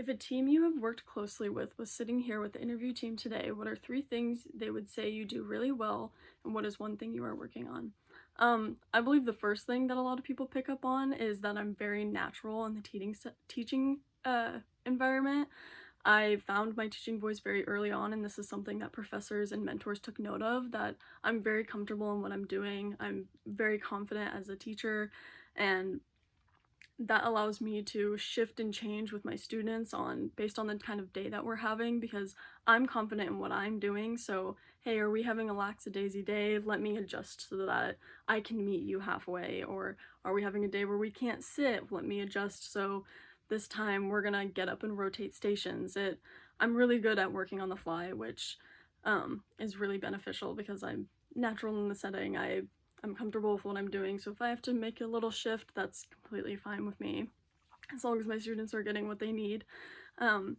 If a team you have worked closely with was sitting here with the interview team today, what are three things they would say you do really well, and what is one thing you are working on? I believe the first thing that a lot of people pick up on is that I'm very natural in the teaching environment. I found my teaching voice very early on, and this is something that professors and mentors took note of, that I'm very comfortable in what I'm doing. I'm very confident as a teacher, and that allows me to shift and change with my students on based on the kind of day that we're having, because I'm confident in what I'm doing. So, hey, are we having a lackadaisy day? Let me adjust so that I can meet you halfway. Or are we having a day where we can't sit? Let me adjust so this time we're gonna get up and rotate stations. I'm really good at working on the fly, which is really beneficial because I'm natural in the setting. I'm comfortable with what I'm doing, so if I have to make a little shift, that's completely fine with me, as long as my students are getting what they need. Then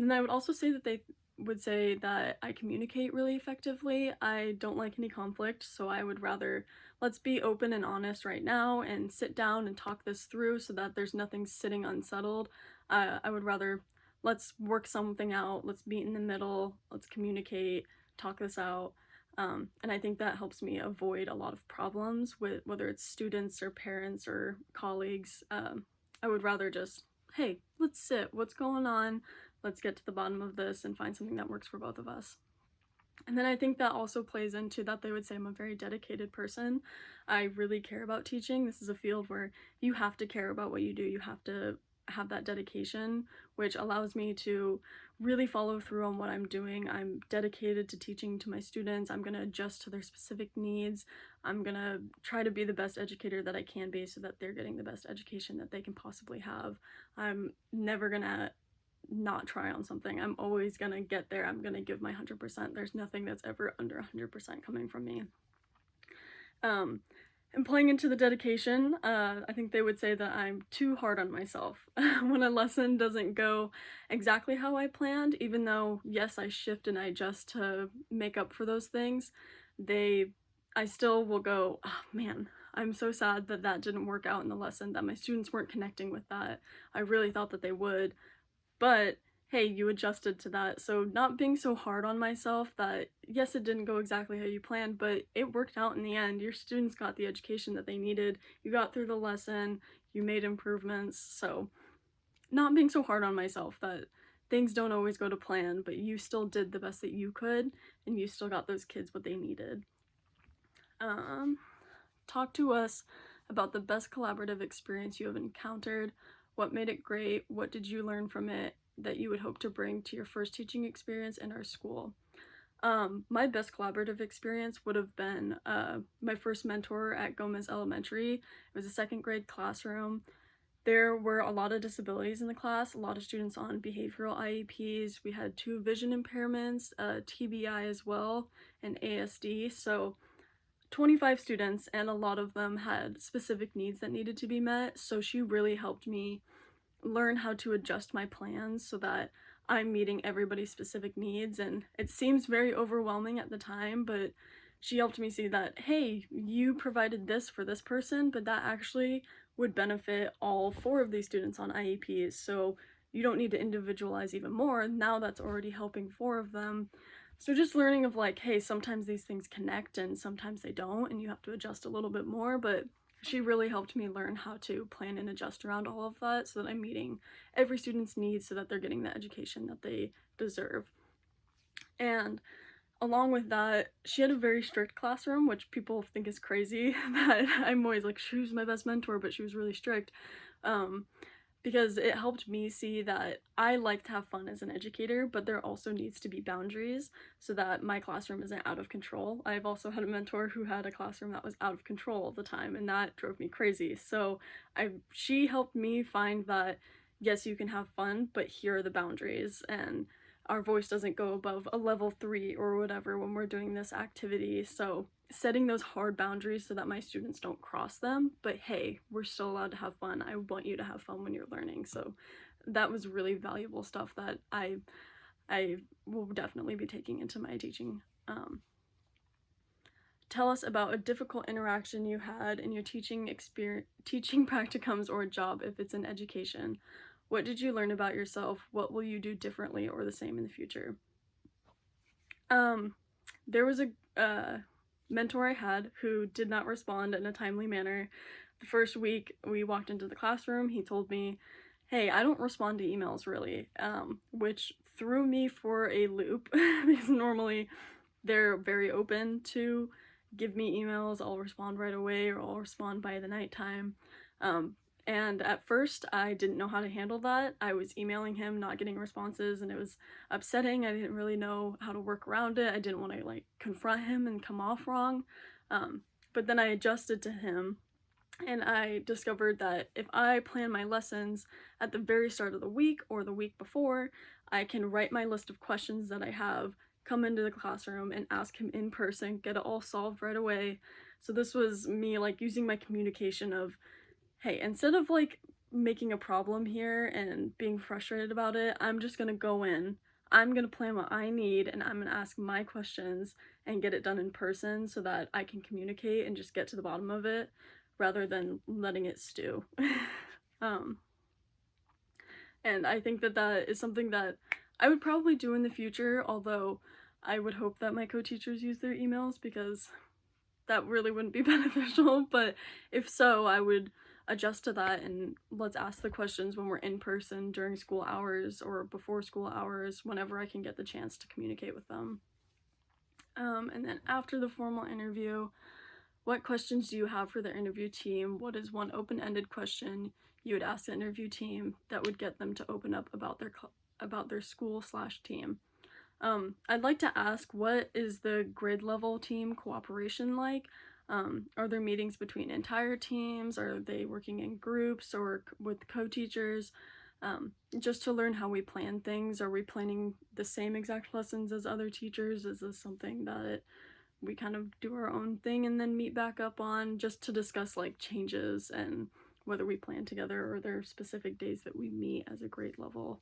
I would also say that they would say that I communicate really effectively. I don't like any conflict, so I would rather let's be open and honest right now and sit down and talk this through so that there's nothing sitting unsettled. I would rather let's work something out, let's meet in the middle, let's communicate, talk this out. And I think that helps me avoid a lot of problems with whether it's students or parents or colleagues. I would rather just, hey, let's sit. What's going on? Let's get to the bottom of this and find something that works for both of us. And then I think that also plays into that they would say I'm a very dedicated person. I really care about teaching. This is a field where you have to care about what you do. You have to have that dedication, which allows me to really follow through on what I'm doing. I'm dedicated to teaching to my students. I'm going to adjust to their specific needs. I'm going to try to be the best educator that I can be so that they're getting the best education that they can possibly have. I'm never going to not try on something. I'm always going to get there. I'm going to give my 100%. There's nothing that's ever under 100% coming from me. And playing into the dedication, I think they would say that I'm too hard on myself. When a lesson doesn't go exactly how I planned, even though, yes, I shift and I adjust to make up for those things, I still will go, oh man, I'm so sad that that didn't work out in the lesson, that my students weren't connecting with that. I really thought that they would, but hey, you adjusted to that. So not being so hard on myself that, yes, it didn't go exactly how you planned, but it worked out in the end. Your students got the education that they needed. You got through the lesson, you made improvements. So not being so hard on myself that things don't always go to plan, but you still did the best that you could, and you still got those kids what they needed. Talk to us about the best collaborative experience you have encountered. What made it great? What did you learn from it that you would hope to bring to your first teaching experience in our school? My best collaborative experience would have been my first mentor at Gomez Elementary. It was a second grade classroom. There were a lot of disabilities in the class, a lot of students on behavioral IEPs. We had 2 vision impairments, TBI as well, and ASD. So 25 students, and a lot of them had specific needs that needed to be met. So she really helped me learn how to adjust my plans so that I'm meeting everybody's specific needs. And it seems very overwhelming at the time, but she helped me see that, hey, you provided this for this person, but that actually would benefit all 4 of these students on IEPs. So you don't need to individualize even more. Now that's already helping 4 of them. So just learning of like, hey, sometimes these things connect and sometimes they don't, and you have to adjust a little bit more, but she really helped me learn how to plan and adjust around all of that so that I'm meeting every student's needs so that they're getting the education that they deserve. And along with that, she had a very strict classroom, which people think is crazy, that I'm always like, she was my best mentor, but she was really strict. Because it helped me see that I like to have fun as an educator, but there also needs to be boundaries so that my classroom isn't out of control. I've also had a mentor who had a classroom that was out of control all the time, and that drove me crazy. So she helped me find that, yes, you can have fun, but here are the boundaries, and our voice doesn't go above a level 3 or whatever when we're doing this activity. So setting those hard boundaries so that my students don't cross them, but hey, we're still allowed to have fun. I want you to have fun when you're learning. So that was really valuable stuff that I will definitely be taking into my teaching. Tell us about a difficult interaction you had in your teaching practicums or job if it's in education. What did you learn about yourself? What will you do differently or the same in the future? There was a mentor I had who did not respond in a timely manner. The first week we walked into the classroom, he told me, hey, I don't respond to emails really, which threw me for a loop because normally they're very open to give me emails. I'll respond right away or I'll respond by the nighttime. And at first, I didn't know how to handle that. I was emailing him, not getting responses, and it was upsetting. I didn't really know how to work around it. I didn't want to like confront him and come off wrong. But then I adjusted to him, and I discovered that if I plan my lessons at the very start of the week or the week before, I can write my list of questions that I have, come into the classroom and ask him in person, get it all solved right away. So this was me like using my communication of, hey, instead of like making a problem here and being frustrated about it, I'm just gonna go in, I'm gonna plan what I need, and I'm gonna ask my questions and get it done in person so that I can communicate and just get to the bottom of it rather than letting it stew. um, and I think that that is something that I would probably do in the future, although I would hope that my co-teachers use their emails because that really wouldn't be beneficial. But if so, I would adjust to that and let's ask the questions when we're in person during school hours or before school hours, whenever I can get the chance to communicate with them. And then after the formal interview, what questions do you have for the interview team? What is one open-ended question you would ask the interview team that would get them to open up about their school/team? I'd like to ask, what is the grade level team cooperation like? Are there meetings between entire teams? Are they working in groups or with co-teachers? Just to learn how we plan things. Are we planning the same exact lessons as other teachers? Is this something that we kind of do our own thing and then meet back up on, just to discuss like changes and whether we plan together or there are specific days that we meet as a grade level?